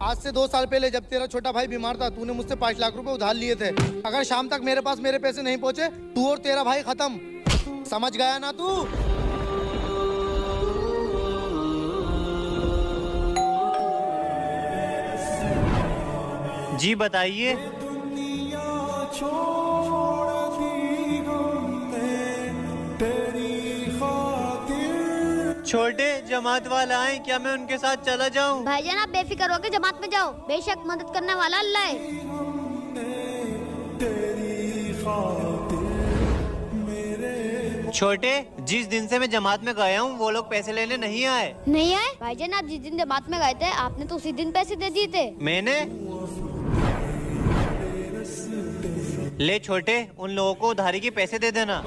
आज से 2 साल पहले जब तेरा छोटा भाई बीमार था, तूने मुझसे 5 लाख रुपए उधार लिए थे। अगर शाम तक मेरे पास मेरे पैसे नहीं पहुंचे, तू और तेरा भाई खत्म। समझ गया ना तू? जी बताइए। छोटे जमात वाला आए, क्या मैं उनके साथ चला जाऊं? भाईजान आप बेफिक्र होकर जमात में जाओ, बेशक मदद करने वाला अल्लाह है। छोटे, जिस दिन से मैं जमात में गया हूँ वो लोग पैसे लेने नहीं आए। नहीं आए? भाईजान आप जिस दिन जमात में गए थे, आपने तो उसी दिन पैसे दे दिए थे। मैंने? ले छोटे, उन लोगों को उधारी के पैसे दे देना।